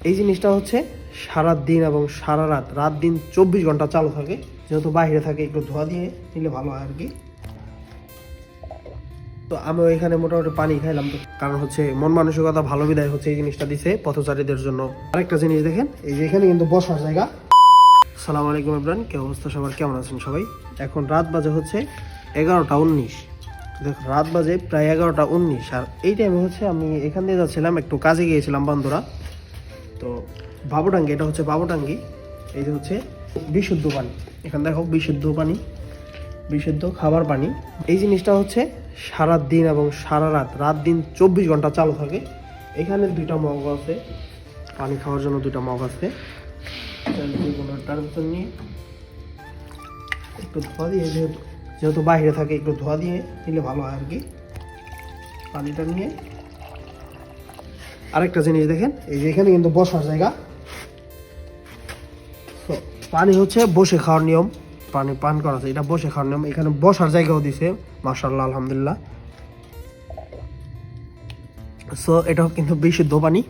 এই জিনিসটা হচ্ছে সারা দিন এবং সারা রাত রাত দিন 24 ঘন্টা চালু থাকে। যেহেতু বাইরে থাকে একটু ধোয়া দিয়ে নিলে ভালো হয় আর কি। তো আমি এখানে মোটামুটি পানি খাইলাম, তো কারণ হচ্ছে মন মানসিকতা ভালো বিদায় হচ্ছে এই জিনিসটা দিছে পথচারীদের জন্য। আরেকটা জিনিস দেখেন, এই যে এখানে কিন্তু বসার জায়গা। আসসালামু আলাইকুম এভরিওয়ান, কি অবস্থা সবার, কেমন আছেন সবাই? এখন রাত বাজে হচ্ছে 11টা 19। দেখো রাত বাজে প্রায় 11টা 19, আর এই টাইমে হচ্ছে আমি এখান দিয়ে যাচ্ছিলাম, একটু কাজে গিয়েছিলাম বন্ধুরা। তো বাবুটাঙ্গি, এটা হচ্ছে বাবুটাঙ্গি। এই যে হচ্ছে বিশুদ্ধ পানি, এখানে দেখো বিশুদ্ধ পানি, বিশুদ্ধ খাবার পানি। এই জিনিসটা হচ্ছে সারা দিন এবং সারা রাত রাত দিন 24 ঘন্টা চালু থাকে। এখানে 2টা মগ আছে, পানি খাওয়ার জন্য 2টা মগ আছে। তার ভিতর নিয়ে একটু ধোয়া দিয়ে, যেহেতু বাইরে থাকে একটু ধোয়া দিয়ে নিলে ভালো হয় আর কি। পানিটা নিয়ে আরেকটা জিনিস দেখেন, এই যে এখানে কিন্তু বসার জায়গা। তো পানি হচ্ছে বসে খাওয়ার নিয়ম, পানি পান করা আছে, এটা বসে খাওয়ার নিয়ম। এখানে বসার জায়গাও দিছে, মাশাআল্লাহ আলহামদুলিল্লাহ। সো এটাও কিন্তু বিশুদ্ধ পানি।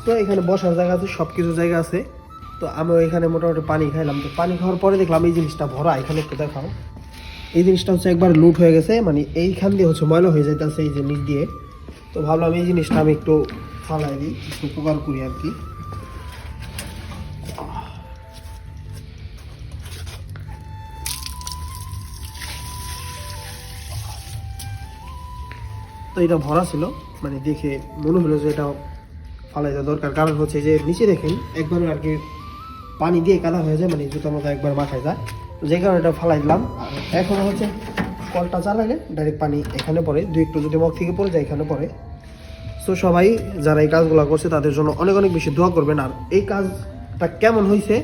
তো এখানে বসার জায়গা আছে, সব কিছু জায়গা আছে। তো আমি এখানে মোটামুটি পানি খাইলাম। তো পানি খাওয়ার পরে দেখলাম এই জিনিসটা ভরা। এখানে একটু দেখাও, এই জিনিসটা হচ্ছে একবার লুট হয়ে গেছে, মানে এইখান দিয়ে হচ্ছে ময়লা হয়ে যাইতেছে এই যে নিচ দিয়ে। তো ভাবলাম এই জিনিসটা আমি একটু ফালাই দিই, একটু উপকার করি আর কি। তো এটা ভরা ছিল, মানে দেখে মনে হলো যে এটা ফালাই দেওয়া দরকার। কারণ হচ্ছে যে নিচে দেখেন একবার আর কি পানি দিয়ে কাদা হয়ে যায়, মানে জুতার মতো একবার মাখায় যায়। তো যে কারণে এটা ফালাই দিলাম। আর এখন হচ্ছে কলটা চালাইলে ডাইরেক্ট পানি এখানে পড়ে, একটু যদি মগ থেকে পড়ে যায় এখানে পড়ে। সো সবাই যারা এই কাজগুলো করছে তাদের জন্য অনেক অনেক বেশি দোয়া করবেন। আর এই কাজটা কেমন হয়েছে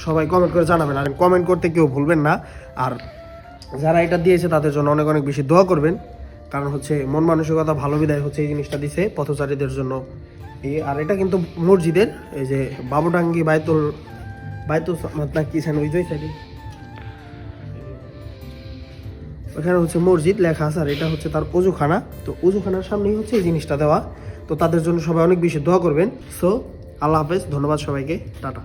সবাই কমেন্ট করে জানাবেন, আর কমেন্ট করতে কেউ ভুলবেন না। আর যারা এটা দিয়েছে তাদের জন্য অনেক অনেক বেশি দোয়া করবেন, কারণ হচ্ছে মন মানসিকতা ভালো বিদায় হচ্ছে এই জিনিসটা দিছে পথচারীদের জন্য। আর এটা কিন্তু মসজিদের, এই যে বাবুটাঙ্গি বাইতুল না কি ওই সাইডে ওখানে হচ্ছে মসজিদ লেখা আছে, আর এটা হচ্ছে তার অজুখানা। তো অজুখানার সামনেই হচ্ছে এই জিনিসটা দেওয়া। তো তাদের জন্য সবাই অনেক বেশি দোয়া করবেন। সো আল্লাহ হাফেজ, ধন্যবাদ সবাইকে, টাটা।